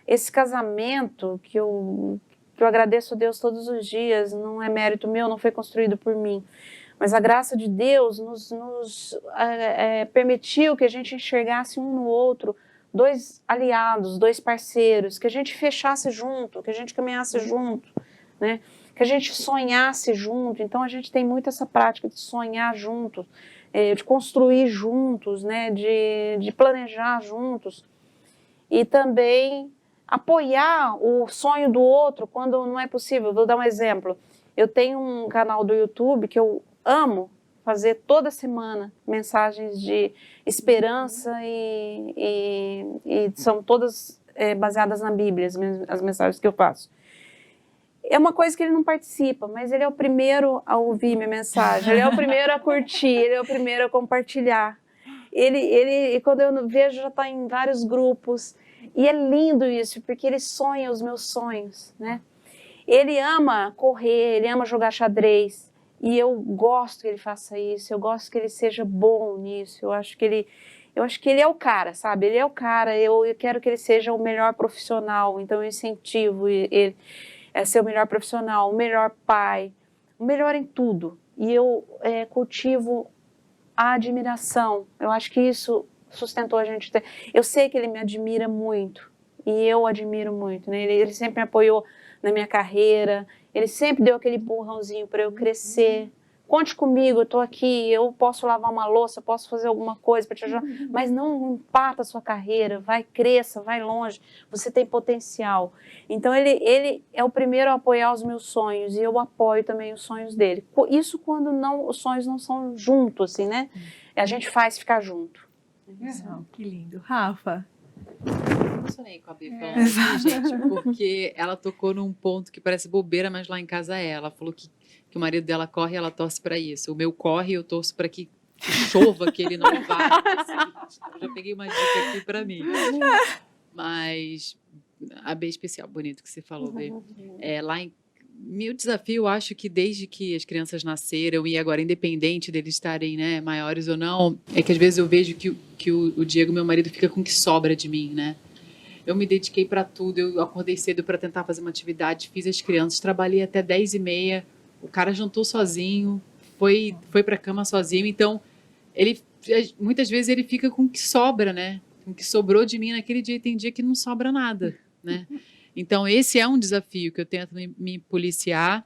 Esse casamento que eu agradeço a Deus todos os dias, não é mérito meu, não foi construído por mim, mas a graça de Deus nos permitiu que a gente enxergasse um no outro, dois aliados, dois parceiros, que a gente fechasse junto, que a gente caminhasse junto, né? Que a gente sonhasse junto. Então a gente tem muito essa prática de sonhar juntos, de construir juntos, né? De planejar juntos e também apoiar o sonho do outro quando não é possível. Vou dar um exemplo. Eu tenho um canal do YouTube que eu amo fazer toda semana mensagens de esperança e são todas baseadas na Bíblia, as mensagens que eu faço. É uma coisa que ele não participa, mas ele é o primeiro a ouvir minha mensagem, ele é o primeiro a curtir, ele é o primeiro a compartilhar. Ele quando eu vejo, já está em vários grupos. E é lindo isso, porque ele sonha os meus sonhos, né? Ele ama correr, ele ama jogar xadrez, e eu gosto que ele faça isso, eu gosto que ele seja bom nisso, eu acho que ele é o cara, sabe? Ele é o cara, eu quero que ele seja o melhor profissional, então eu incentivo ele a ser o melhor profissional, o melhor pai, o melhor em tudo. E eu cultivo a admiração, eu acho que isso sustentou a gente. Eu sei que ele me admira muito e eu admiro muito, né? Ele sempre me apoiou na minha carreira, ele sempre deu aquele empurrãozinho para eu crescer. Conte comigo, eu estou aqui, eu posso lavar uma louça, posso fazer alguma coisa para te ajudar, mas não empata a sua carreira, cresça, vai longe, você tem potencial. Então ele é o primeiro a apoiar os meus sonhos e eu apoio também os sonhos dele. Isso quando os sonhos não são juntos, assim, né? A gente faz ficar junto. Não, que lindo. Rafa? Eu emocionei com a B falando assim, gente, porque ela tocou num ponto que parece bobeira, mas lá em casa ela falou que o marido dela corre e ela torce para isso. O meu corre, eu torço para que chova, que ele não vá. Eu já peguei uma dica aqui para mim. Mas a B especial, bonito que você falou, B. Meu desafio, eu acho que desde que as crianças nasceram e agora, independente deles estarem, né, maiores ou não, é que às vezes eu vejo que o Diego, meu marido, fica com o que sobra de mim, né? Eu me dediquei para tudo, eu acordei cedo para tentar fazer uma atividade, fiz as crianças, trabalhei até 10h30, o cara jantou sozinho, foi para a cama sozinho, então ele muitas vezes ele fica com o que sobra, né? Com o que sobrou de mim naquele dia. Tem dia que não sobra nada, né? Então, esse é um desafio que eu tento me policiar.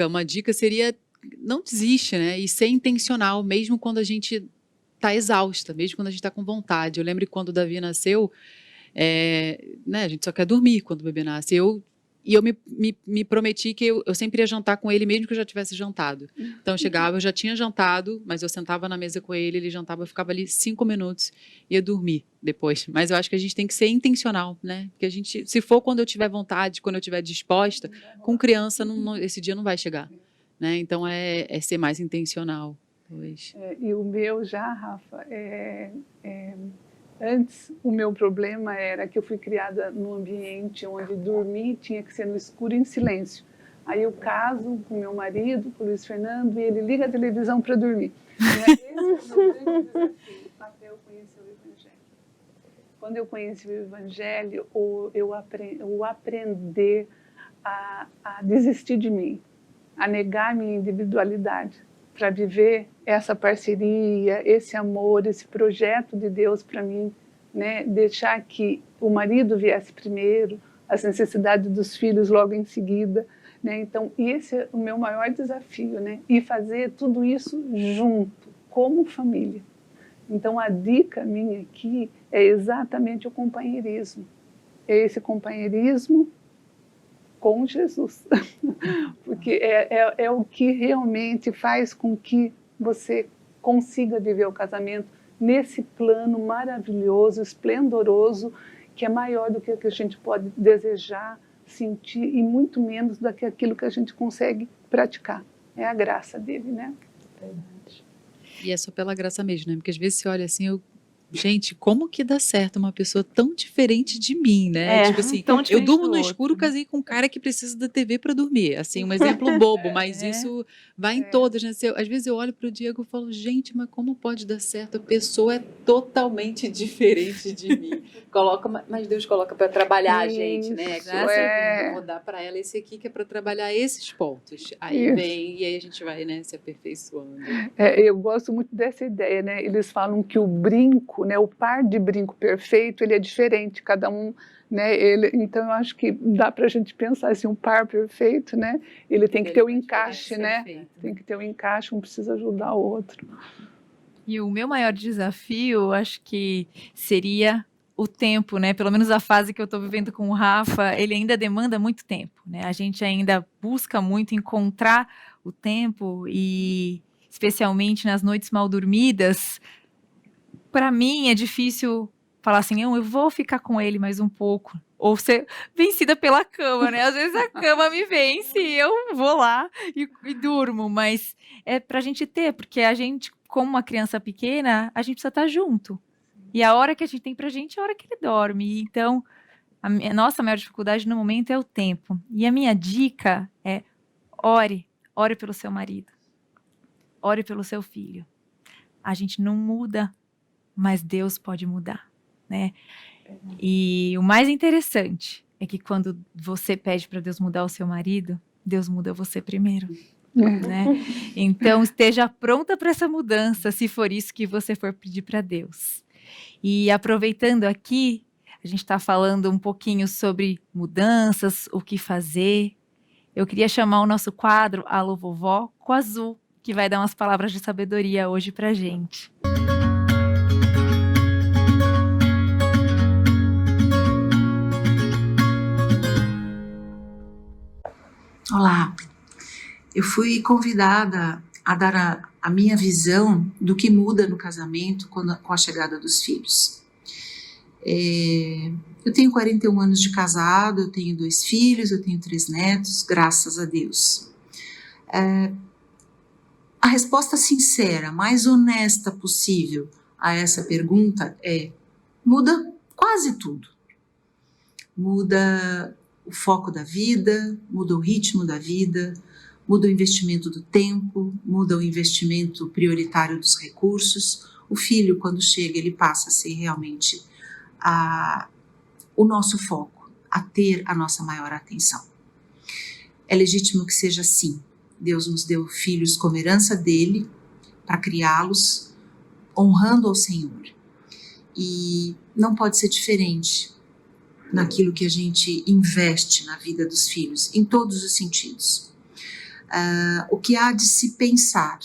Uma dica seria não desiste, né? E ser intencional, mesmo quando a gente está exausta, mesmo quando a gente está com vontade. Eu lembro que quando o Davi nasceu, né, a gente só quer dormir quando o bebê nasce. E eu me prometi que eu sempre ia jantar com ele, mesmo que eu já tivesse jantado. Então, eu chegava, eu já tinha jantado, mas eu sentava na mesa com ele, ele jantava, eu ficava ali 5 minutos e ia dormir depois. Mas eu acho que a gente tem que ser intencional, né? Porque a gente, se for quando eu tiver vontade, quando eu estiver disposta, com criança, esse dia não vai chegar, né? Então, é ser mais intencional. Talvez. E o meu já, Rafa, antes, o meu problema era que eu fui criada num ambiente onde dormir tinha que ser no escuro e em silêncio. Aí eu caso com meu marido, com o Luiz Fernando, e ele liga a televisão para dormir. Esse é o meu grande desafio, até eu conhecer o Evangelho. Quando eu conheci o Evangelho, eu aprender a desistir de mim, a negar minha individualidade, para viver essa parceria, esse amor, esse projeto de Deus para mim, né? Deixar que o marido viesse primeiro, as necessidades dos filhos logo em seguida, né? Então, esse é o meu maior desafio, né? E fazer tudo isso junto, como família. Então, a dica minha aqui é exatamente o companheirismo. É esse companheirismo com Jesus, porque é o que realmente faz com que você consiga viver o casamento nesse plano maravilhoso, esplendoroso, que é maior do que a gente pode desejar, sentir e muito menos do que aquilo que a gente consegue praticar. É a graça dele, né? Verdade. E é só pela graça mesmo, né? Porque às vezes você olha assim, gente, como que dá certo uma pessoa tão diferente de mim, né? Tipo assim, eu durmo no escuro, casei com um cara que precisa da TV para dormir. Assim, um exemplo bobo, mas isso vai em todas, né? Às vezes eu olho para o Diego e falo, gente, mas como pode dar certo? A pessoa é totalmente diferente de mim. Mas Deus coloca para trabalhar a gente, né? Eu vou dar para ela esse aqui que é para trabalhar esses pontos. Aí vem e aí a gente vai, né, se aperfeiçoando. Eu gosto muito dessa ideia, né? Eles falam que o brinco, né, o par de brinco perfeito, ele é diferente, cada um, né, então eu acho que dá para a gente pensar assim, um par perfeito, né, ele tem que ter o encaixe, né, tem que ter o encaixe, um precisa ajudar o outro. E o meu maior desafio, acho que seria o tempo, né, pelo menos a fase que eu estou vivendo com o Rafa, ele ainda demanda muito tempo, né, a gente ainda busca muito encontrar o tempo e especialmente nas noites mal dormidas. Para mim é difícil falar assim, eu vou ficar com ele mais um pouco, ou ser vencida pela cama, né? Às vezes a cama me vence e eu vou lá e durmo, mas é pra gente ter, porque a gente, como uma criança pequena, a gente precisa estar junto. E a hora que a gente tem pra gente é a hora que ele dorme. Então, a nossa maior dificuldade no momento é o tempo. E a minha dica é ore pelo seu marido. Ore pelo seu filho. A gente não muda, mas Deus pode mudar, né? E o mais interessante é que quando você pede para Deus mudar o seu marido, Deus muda você primeiro, né? Então esteja pronta para essa mudança, se for isso que você for pedir para Deus. E aproveitando aqui, a gente está falando um pouquinho sobre mudanças, o que fazer. Eu queria chamar o nosso quadro Alô Vovó com a Azul, que vai dar umas palavras de sabedoria hoje para gente. Olá, eu fui convidada a dar a minha visão do que muda no casamento com a chegada dos filhos. Eu tenho 41 anos de casado, eu tenho 2 filhos, eu tenho 3 netos, graças a Deus. A resposta sincera, mais honesta possível a essa pergunta é: muda quase tudo. Muda o foco da vida, muda o ritmo da vida, muda o investimento do tempo, muda o investimento prioritário dos recursos. O filho, quando chega, ele passa a ser realmente o nosso foco, a ter a nossa maior atenção. É legítimo que seja assim. Deus nos deu filhos como herança dele, para criá-los, honrando ao Senhor. E não pode ser diferente naquilo que a gente investe na vida dos filhos, em todos os sentidos. O que há de se pensar,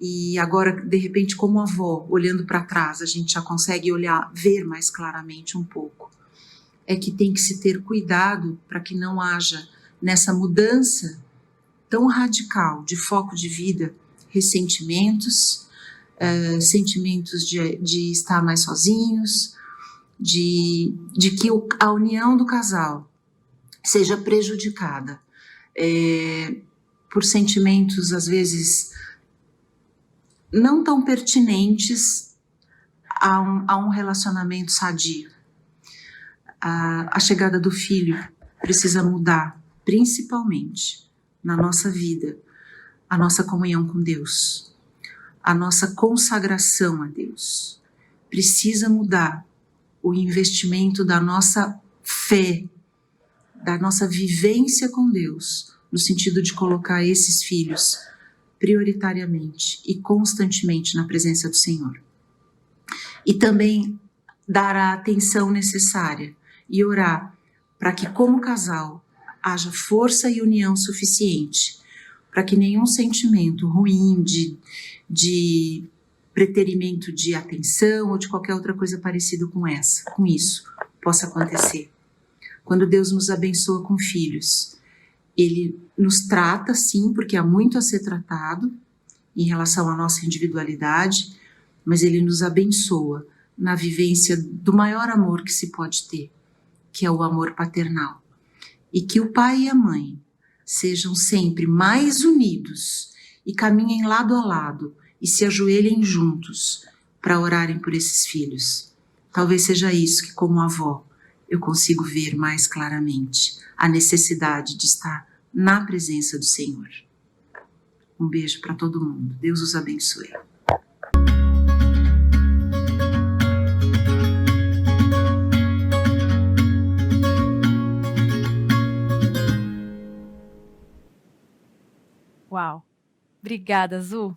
e agora, de repente, como avó, olhando para trás, a gente já consegue ver mais claramente um pouco, é que tem que se ter cuidado para que não haja, nessa mudança tão radical de foco de vida, ressentimentos, sentimentos de estar mais sozinhos, de que a união do casal seja prejudicada por sentimentos, às vezes, não tão pertinentes a um relacionamento sadio. A chegada do filho precisa mudar, principalmente, na nossa vida, a nossa comunhão com Deus, a nossa consagração a Deus. Precisa mudar o investimento da nossa fé, da nossa vivência com Deus, no sentido de colocar esses filhos prioritariamente e constantemente na presença do Senhor. E também dar a atenção necessária e orar para que, como casal, haja força e união suficiente para que nenhum sentimento ruim de preterimento de atenção ou de qualquer outra coisa parecida com isso possa acontecer. Quando Deus nos abençoa com filhos, Ele nos trata, sim, porque há muito a ser tratado em relação à nossa individualidade, mas Ele nos abençoa na vivência do maior amor que se pode ter, que é o amor paternal. E que o pai e a mãe sejam sempre mais unidos e caminhem lado a lado e se ajoelhem juntos para orarem por esses filhos. Talvez seja isso que, como avó, eu consigo ver mais claramente a necessidade de estar na presença do Senhor. Um beijo para todo mundo. Deus os abençoe. Uau! Obrigada, Zu.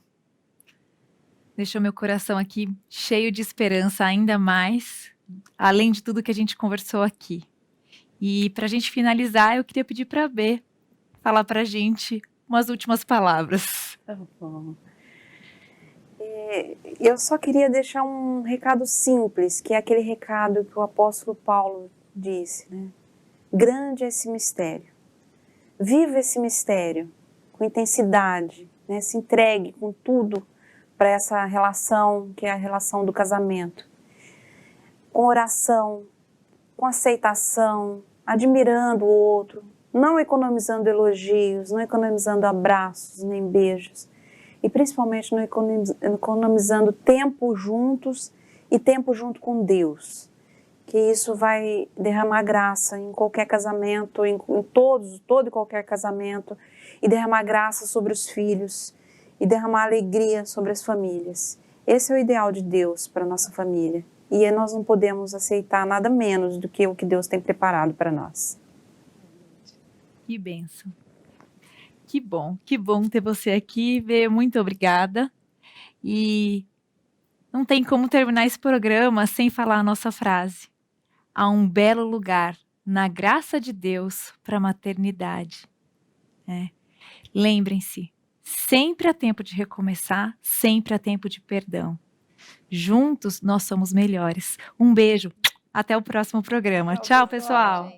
Deixou meu coração aqui cheio de esperança ainda mais, além de tudo que a gente conversou aqui. E para a gente finalizar, eu queria pedir para a B falar para a gente umas últimas palavras. Tá bom. Eu só queria deixar um recado simples, que é aquele recado que o apóstolo Paulo disse, né? Grande é esse mistério. Viva esse mistério com intensidade, né? Se entregue com tudo para essa relação, que é a relação do casamento. Com oração, com aceitação, admirando o outro, não economizando elogios, não economizando abraços nem beijos, e principalmente não economizando tempo juntos e tempo junto com Deus, que isso vai derramar graça em qualquer casamento, em todo e qualquer casamento, e derramar graça sobre os filhos, e derramar alegria sobre as famílias. Esse é o ideal de Deus para a nossa família, e nós não podemos aceitar nada menos do que o que Deus tem preparado para nós. Que bênção. Que bom ter você aqui, Bê, muito obrigada. E não tem como terminar esse programa sem falar a nossa frase. Há um belo lugar na graça de Deus para a maternidade. Lembrem-se, sempre há tempo de recomeçar, sempre há tempo de perdão. Juntos nós somos melhores. Um beijo, até o próximo programa. Tchau, pessoal.